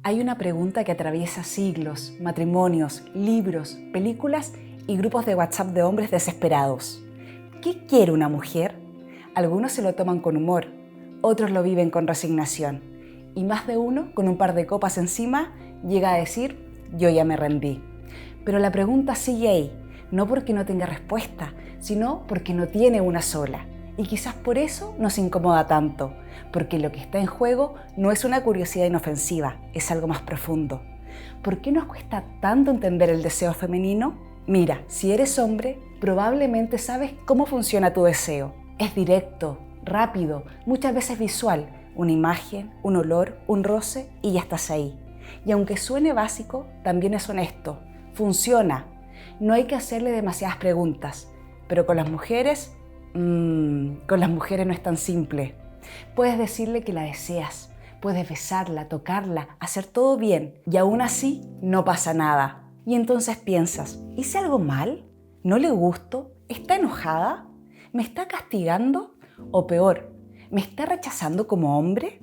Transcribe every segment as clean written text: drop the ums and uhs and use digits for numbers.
Hay una pregunta que atraviesa siglos, matrimonios, libros, películas y grupos de WhatsApp de hombres desesperados. ¿Qué quiere una mujer? Algunos se lo toman con humor, otros lo viven con resignación. Y más de uno, con un par de copas encima, llega a decir, yo ya me rendí. Pero la pregunta sigue ahí, no porque no tenga respuesta, sino porque no tiene una sola. Y quizás por eso nos incomoda tanto, porque lo que está en juego no es una curiosidad inofensiva, es algo más profundo. ¿Por qué nos cuesta tanto entender el deseo femenino? Mira, si eres hombre, probablemente sabes cómo funciona tu deseo. Es directo, rápido, muchas veces visual, una imagen, un olor, un roce y ya estás ahí. Y aunque suene básico, también es honesto, funciona. No hay que hacerle demasiadas preguntas, pero con las mujeres no es tan simple. Puedes decirle que la deseas, puedes besarla, tocarla, hacer todo bien y aún así no pasa nada. Y entonces piensas, ¿hice algo mal? ¿No le gusto? ¿Está enojada? ¿Me está castigando? O peor, ¿me está rechazando como hombre?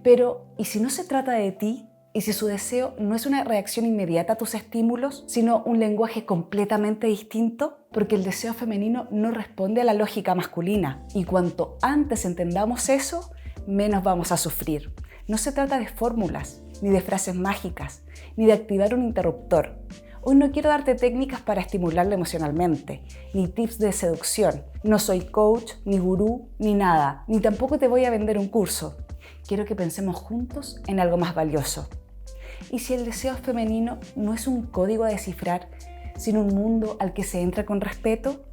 Pero, ¿y si no se trata de ti? ¿Y si su deseo no es una reacción inmediata a tus estímulos, sino un lenguaje completamente distinto? Porque el deseo femenino no responde a la lógica masculina. Y cuanto antes entendamos eso, menos vamos a sufrir. No se trata de fórmulas, ni de frases mágicas, ni de activar un interruptor. Hoy no quiero darte técnicas para estimularla emocionalmente, ni tips de seducción. No soy coach, ni gurú, ni nada, ni tampoco te voy a vender un curso. Quiero que pensemos juntos en algo más valioso. ¿Y si el deseo femenino no es un código a descifrar, sino un mundo al que se entra con respeto?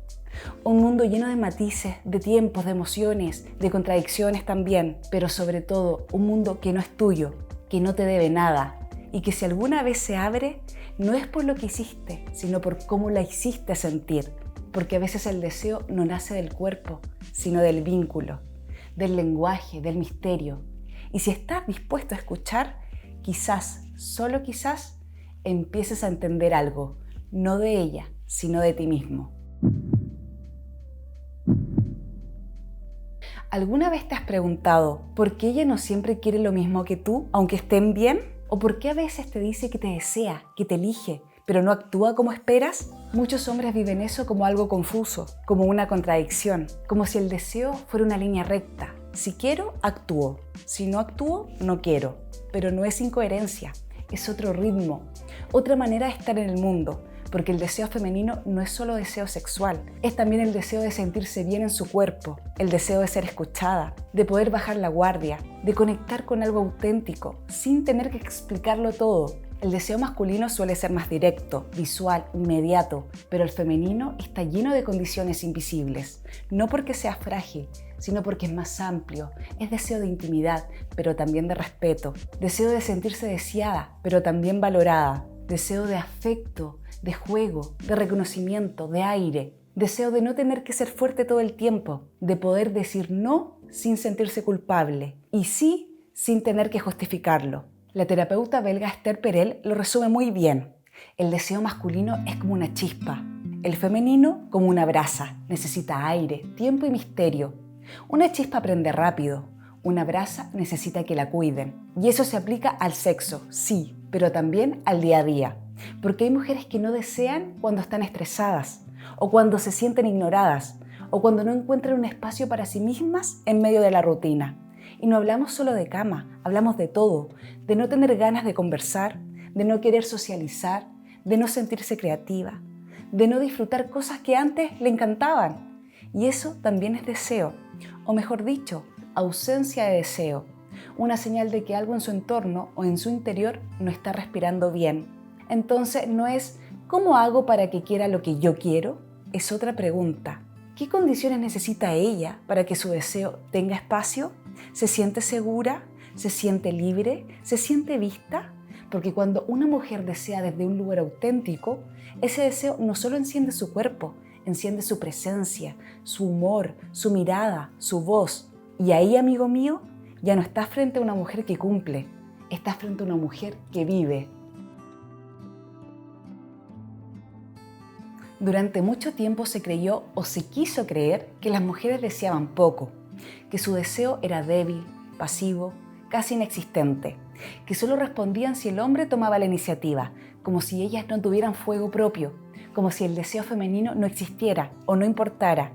Un mundo lleno de matices, de tiempos, de emociones, de contradicciones también, pero sobre todo un mundo que no es tuyo, que no te debe nada y que si alguna vez se abre, no es por lo que hiciste, sino por cómo la hiciste sentir. Porque a veces el deseo no nace del cuerpo, sino del vínculo, del lenguaje, del misterio. Y si estás dispuesto a escuchar, quizás, solo quizás, empieces a entender algo, no de ella, sino de ti mismo. ¿Alguna vez te has preguntado por qué ella no siempre quiere lo mismo que tú, aunque estén bien? ¿O por qué a veces te dice que te desea, que te elige, pero no actúa como esperas? Muchos hombres viven eso como algo confuso, como una contradicción, como si el deseo fuera una línea recta. Si quiero, actúo. Si no actúo, no quiero. Pero no es incoherencia, es otro ritmo, otra manera de estar en el mundo, porque el deseo femenino no es solo deseo sexual, es también el deseo de sentirse bien en su cuerpo, el deseo de ser escuchada, de poder bajar la guardia, de conectar con algo auténtico, sin tener que explicarlo todo. El deseo masculino suele ser más directo, visual, inmediato, pero el femenino está lleno de condiciones invisibles, no porque sea frágil, sino porque es más amplio, es deseo de intimidad, pero también de respeto, deseo de sentirse deseada, pero también valorada, deseo de afecto, de juego, de reconocimiento, de aire, deseo de no tener que ser fuerte todo el tiempo, de poder decir no sin sentirse culpable y sí sin tener que justificarlo. La terapeuta belga Esther Perel lo resume muy bien. El deseo masculino es como una chispa, el femenino como una brasa, necesita aire, tiempo y misterio. Una chispa prende rápido, una brasa necesita que la cuiden. Y eso se aplica al sexo, sí, pero también al día a día. Porque hay mujeres que no desean cuando están estresadas, o cuando se sienten ignoradas, o cuando no encuentran un espacio para sí mismas en medio de la rutina. Y no hablamos solo de cama, hablamos de todo, de no tener ganas de conversar, de no querer socializar, de no sentirse creativa, de no disfrutar cosas que antes le encantaban. Y eso también es deseo, o mejor dicho, ausencia de deseo, una señal de que algo en su entorno o en su interior no está respirando bien. Entonces no es ¿cómo hago para que quiera lo que yo quiero? Es otra pregunta. ¿Qué condiciones necesita ella para que su deseo tenga espacio? ¿Se siente segura? ¿Se siente libre? ¿Se siente vista? Porque cuando una mujer desea desde un lugar auténtico, ese deseo no solo enciende su cuerpo, enciende su presencia, su humor, su mirada, su voz. Y ahí, amigo mío, ya no estás frente a una mujer que cumple, estás frente a una mujer que vive. Durante mucho tiempo se creyó o se quiso creer que las mujeres deseaban poco, que su deseo era débil, pasivo, casi inexistente. que solo respondían si el hombre tomaba la iniciativa, como si ellas no tuvieran fuego propio, como si el deseo femenino no existiera o no importara.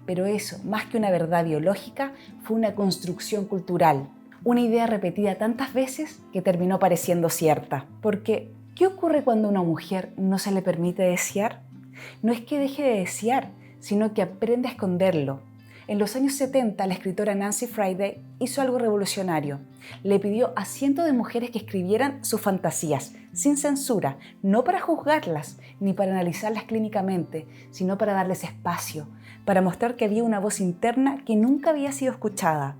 Pero eso, más que una verdad biológica, fue una construcción cultural, una idea repetida tantas veces que terminó pareciendo cierta. Porque, ¿qué ocurre cuando a una mujer no se le permite desear? No es que deje de desear, sino que aprende a esconderlo. En los años 70, la escritora Nancy Friday hizo algo revolucionario. Le pidió a cientos de mujeres que escribieran sus fantasías, sin censura, no para juzgarlas, ni para analizarlas clínicamente, sino para darles espacio, para mostrar que había una voz interna que nunca había sido escuchada.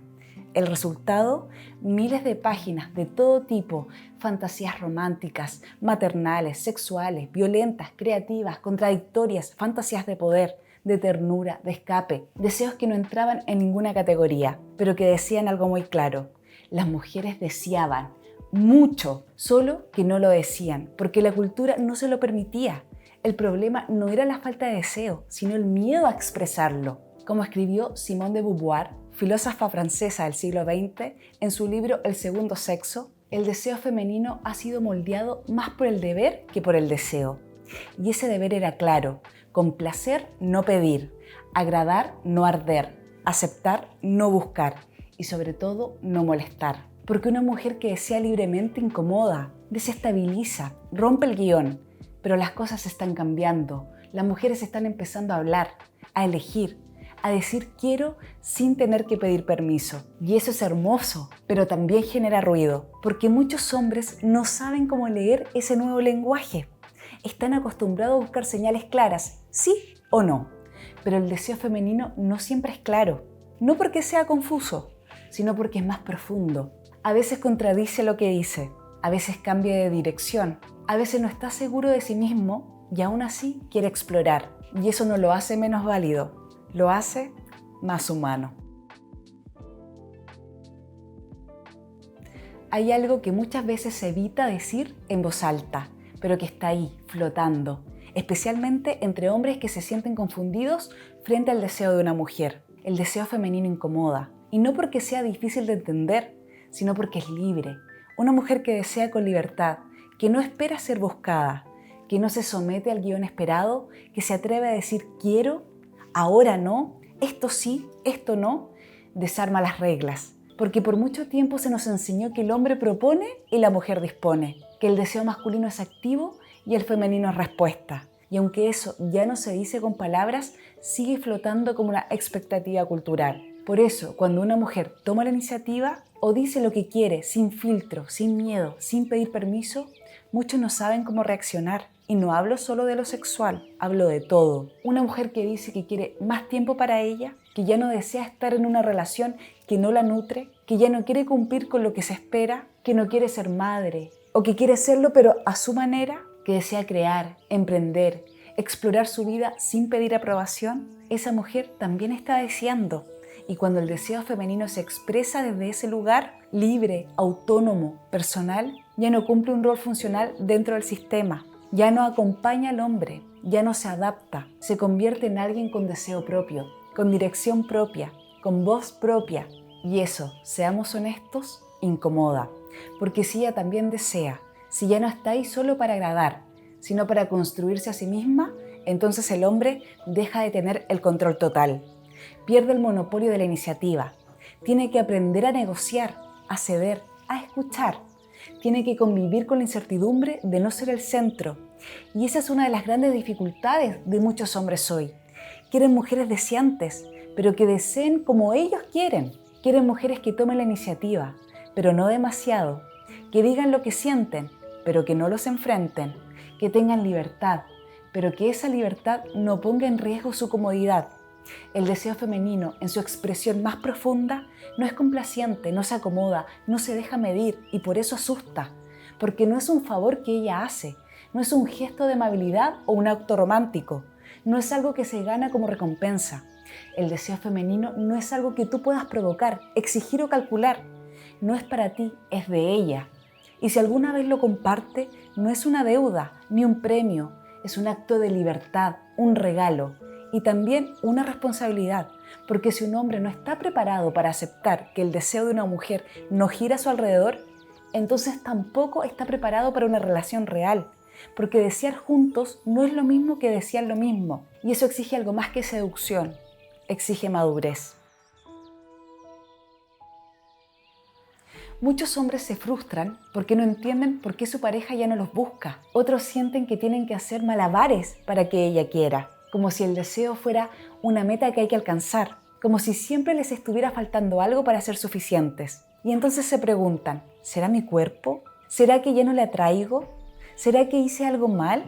El resultado, miles de páginas de todo tipo, fantasías románticas, maternales, sexuales, violentas, creativas, contradictorias, fantasías de poder, de ternura, de escape, deseos que no entraban en ninguna categoría, pero que decían algo muy claro. Las mujeres deseaban mucho, solo que no lo decían, porque la cultura no se lo permitía. El problema no era la falta de deseo, sino el miedo a expresarlo. Como escribió Simone de Beauvoir, filósofa francesa del siglo XX, en su libro El segundo sexo, el deseo femenino ha sido moldeado más por el deber que por el deseo. Y ese deber era claro: complacer, no pedir; agradar, no arder; aceptar, no buscar; y sobre todo, no molestar. Porque una mujer que desea libremente incomoda, desestabiliza, rompe el guión. Pero las cosas están cambiando. Las mujeres están empezando a hablar, a elegir, a decir quiero sin tener que pedir permiso. Y eso es hermoso, pero también genera ruido, porque muchos hombres no saben cómo leer ese nuevo lenguaje. Están acostumbrados a buscar señales claras, sí o no. Pero el deseo femenino no siempre es claro. No porque sea confuso, sino porque es más profundo. A veces contradice lo que dice, a veces cambia de dirección, a veces no está seguro de sí mismo y aún así quiere explorar. Y eso no lo hace menos válido, lo hace más humano. Hay algo que muchas veces se evita decir en voz alta, pero que está ahí, flotando, especialmente entre hombres que se sienten confundidos frente al deseo de una mujer. El deseo femenino incomoda, y no porque sea difícil de entender, sino porque es libre. Una mujer que desea con libertad, que no espera ser buscada, que no se somete al guión esperado, que se atreve a decir quiero, ahora no, esto sí, esto no, desarma las reglas. Porque por mucho tiempo se nos enseñó que el hombre propone y la mujer dispone, que el deseo masculino es activo y el femenino es respuesta. Y aunque eso ya no se dice con palabras, sigue flotando como una expectativa cultural. Por eso, cuando una mujer toma la iniciativa o dice lo que quiere, sin filtro, sin miedo, sin pedir permiso, muchos no saben cómo reaccionar. Y no hablo solo de lo sexual, hablo de todo. Una mujer que dice que quiere más tiempo para ella, que ya no desea estar en una relación que no la nutre, que ya no quiere cumplir con lo que se espera, que no quiere ser madre, o que quiere serlo pero a su manera, que desea crear, emprender, explorar su vida sin pedir aprobación, esa mujer también está deseando. Y cuando el deseo femenino se expresa desde ese lugar, libre, autónomo, personal, ya no cumple un rol funcional dentro del sistema. Ya no acompaña al hombre, ya no se adapta, se convierte en alguien con deseo propio, con dirección propia, con voz propia. Y eso, seamos honestos, incomoda. Porque si ella también desea, si ya no está ahí solo para agradar, sino para construirse a sí misma, entonces el hombre deja de tener el control total. Pierde el monopolio de la iniciativa. Tiene que aprender a negociar, a ceder, a escuchar. Tiene que convivir con la incertidumbre de no ser el centro. Y esa es una de las grandes dificultades de muchos hombres hoy. Quieren mujeres deseantes, pero que deseen como ellos quieren. Quieren mujeres que tomen la iniciativa, pero no demasiado. Que digan lo que sienten, pero que no los enfrenten. Que tengan libertad, pero que esa libertad no ponga en riesgo su comodidad. El deseo femenino, en su expresión más profunda, no es complaciente, no se acomoda, no se deja medir y por eso asusta. Porque no es un favor que ella hace, no es un gesto de amabilidad o un acto romántico, no es algo que se gana como recompensa. El deseo femenino no es algo que tú puedas provocar, exigir o calcular. No es para ti, es de ella. Y si alguna vez lo comparte, no es una deuda ni un premio, es un acto de libertad, un regalo. Y también una responsabilidad, porque si un hombre no está preparado para aceptar que el deseo de una mujer no gira a su alrededor, entonces tampoco está preparado para una relación real, porque desear juntos no es lo mismo que desear lo mismo, y eso exige algo más que seducción, exige madurez. Muchos hombres se frustran porque no entienden por qué su pareja ya no los busca. Otros sienten que tienen que hacer malabares para que ella quiera, como si el deseo fuera una meta que hay que alcanzar, como si siempre les estuviera faltando algo para ser suficientes. Y entonces se preguntan, ¿será mi cuerpo? ¿Será que ya no le atraigo? ¿Será que hice algo mal?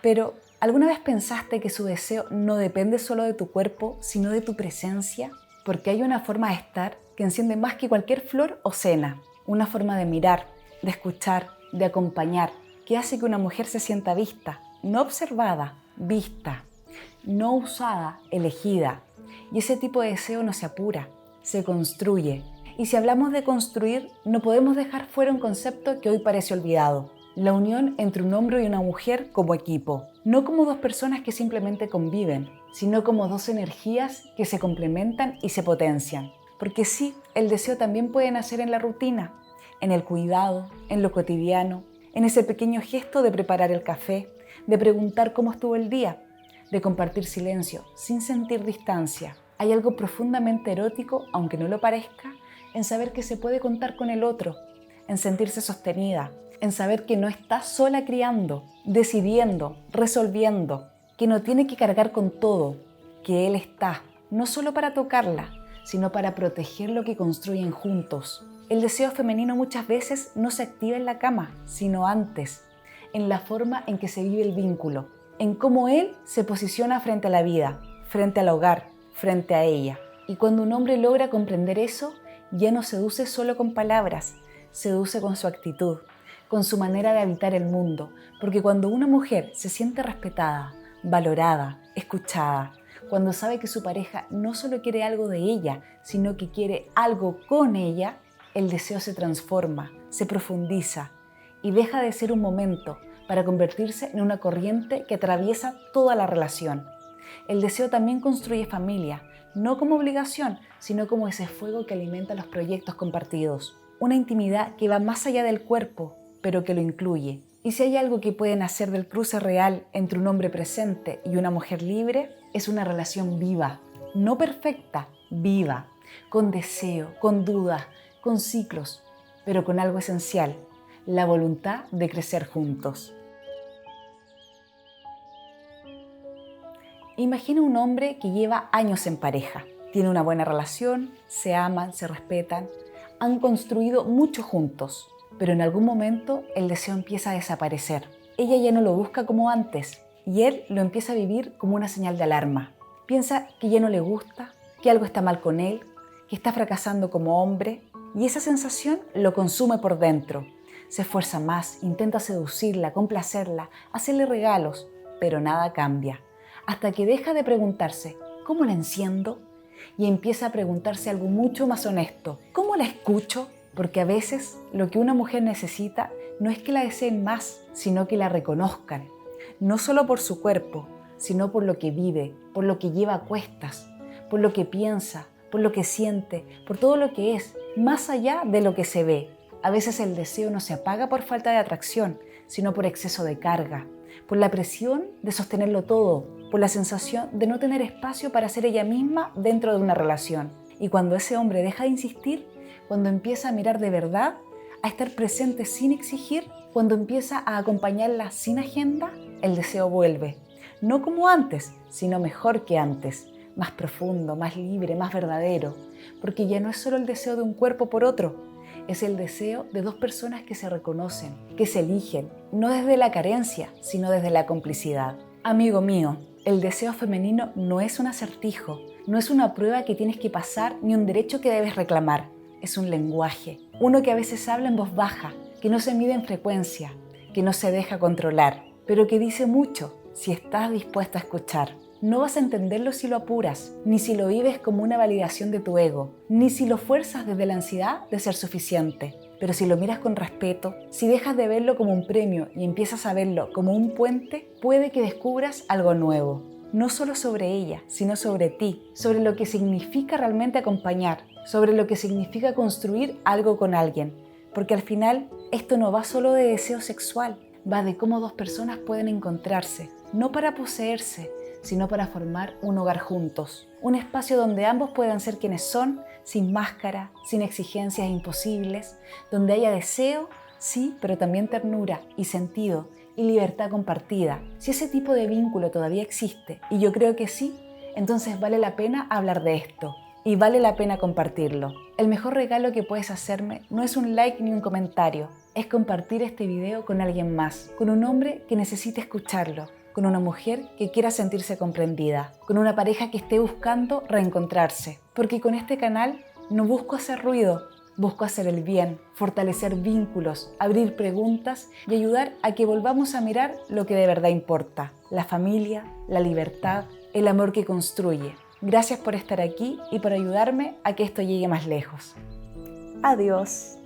Pero, ¿alguna vez pensaste que su deseo no depende solo de tu cuerpo, sino de tu presencia? Porque hay una forma de estar que enciende más que cualquier flor o cena. Una forma de mirar, de escuchar, de acompañar, que hace que una mujer se sienta vista, no observada, vista, no usada, elegida. Y ese tipo de deseo no se apura, se construye. Y si hablamos de construir, no podemos dejar fuera un concepto que hoy parece olvidado: la unión entre un hombre y una mujer como equipo. No como dos personas que simplemente conviven, sino como dos energías que se complementan y se potencian. Porque sí, el deseo también puede nacer en la rutina, en el cuidado, en lo cotidiano, en ese pequeño gesto de preparar el café, de preguntar cómo estuvo el día, de compartir silencio sin sentir distancia. Hay algo profundamente erótico, aunque no lo parezca, en saber que se puede contar con el otro, en sentirse sostenida, en saber que no está sola criando, decidiendo, resolviendo, que no tiene que cargar con todo, que él está, no solo para tocarla, sino para proteger lo que construyen juntos. El deseo femenino muchas veces no se activa en la cama, sino antes, en la forma en que se vive el vínculo, en cómo él se posiciona frente a la vida, frente al hogar, frente a ella. Y cuando un hombre logra comprender eso, ya no seduce solo con palabras, seduce con su actitud, con su manera de habitar el mundo, porque cuando una mujer se siente respetada, valorada, escuchada, cuando sabe que su pareja no solo quiere algo de ella, sino que quiere algo con ella, el deseo se transforma, se profundiza y deja de ser un momento para convertirse en una corriente que atraviesa toda la relación. El deseo también construye familia, no como obligación, sino como ese fuego que alimenta los proyectos compartidos. Una intimidad que va más allá del cuerpo, pero que lo incluye. Y si hay algo que puede nacer del cruce real entre un hombre presente y una mujer libre, es una relación viva, no perfecta, viva, con deseo, con dudas, con ciclos, pero con algo esencial: la voluntad de crecer juntos. Imagina un hombre que lleva años en pareja, tiene una buena relación, se aman, se respetan, han construido mucho juntos, pero en algún momento el deseo empieza a desaparecer. Ella ya no lo busca como antes y él lo empieza a vivir como una señal de alarma. Piensa que ya no le gusta, que algo está mal con él, que está fracasando como hombre, y esa sensación lo consume por dentro. Se esfuerza más, intenta seducirla, complacerla, hacerle regalos, pero nada cambia. Hasta que deja de preguntarse, ¿cómo la enciendo? Y empieza a preguntarse algo mucho más honesto, ¿cómo la escucho? Porque a veces lo que una mujer necesita no es que la deseen más, sino que la reconozcan. No solo por su cuerpo, sino por lo que vive, por lo que lleva a cuestas, por lo que piensa, por lo que siente, por todo lo que es, más allá de lo que se ve. A veces el deseo no se apaga por falta de atracción, sino por exceso de carga, por la presión de sostenerlo todo, por la sensación de no tener espacio para ser ella misma dentro de una relación. Y cuando ese hombre deja de insistir, cuando empieza a mirar de verdad, a estar presente sin exigir, cuando empieza a acompañarla sin agenda, el deseo vuelve. No como antes, sino mejor que antes, más profundo, más libre, más verdadero, porque ya no es solo el deseo de un cuerpo por otro, es el deseo de dos personas que se reconocen, que se eligen, no desde la carencia, sino desde la complicidad. Amigo mío, el deseo femenino no es un acertijo, no es una prueba que tienes que pasar ni un derecho que debes reclamar. Es un lenguaje, uno que a veces habla en voz baja, que no se mide en frecuencia, que no se deja controlar, pero que dice mucho si estás dispuesta a escuchar. No vas a entenderlo si lo apuras, ni si lo vives como una validación de tu ego, ni si lo fuerzas desde la ansiedad de ser suficiente. Pero si lo miras con respeto, si dejas de verlo como un premio y empiezas a verlo como un puente, puede que descubras algo nuevo. No solo sobre ella, sino sobre ti, sobre lo que significa realmente acompañar, sobre lo que significa construir algo con alguien, porque al final esto no va solo de deseo sexual, va de cómo dos personas pueden encontrarse, no para poseerse, sino para formar un hogar juntos. Un espacio donde ambos puedan ser quienes son, sin máscara, sin exigencias imposibles, donde haya deseo, sí, pero también ternura y sentido y libertad compartida. Si ese tipo de vínculo todavía existe, y yo creo que sí, entonces vale la pena hablar de esto y vale la pena compartirlo. El mejor regalo que puedes hacerme no es un like ni un comentario, es compartir este video con alguien más, con un hombre que necesite escucharlo, con una mujer que quiera sentirse comprendida, con una pareja que esté buscando reencontrarse. Porque con este canal no busco hacer ruido, busco hacer el bien, fortalecer vínculos, abrir preguntas y ayudar a que volvamos a mirar lo que de verdad importa: la familia, la libertad, el amor que construye. Gracias por estar aquí y por ayudarme a que esto llegue más lejos. Adiós.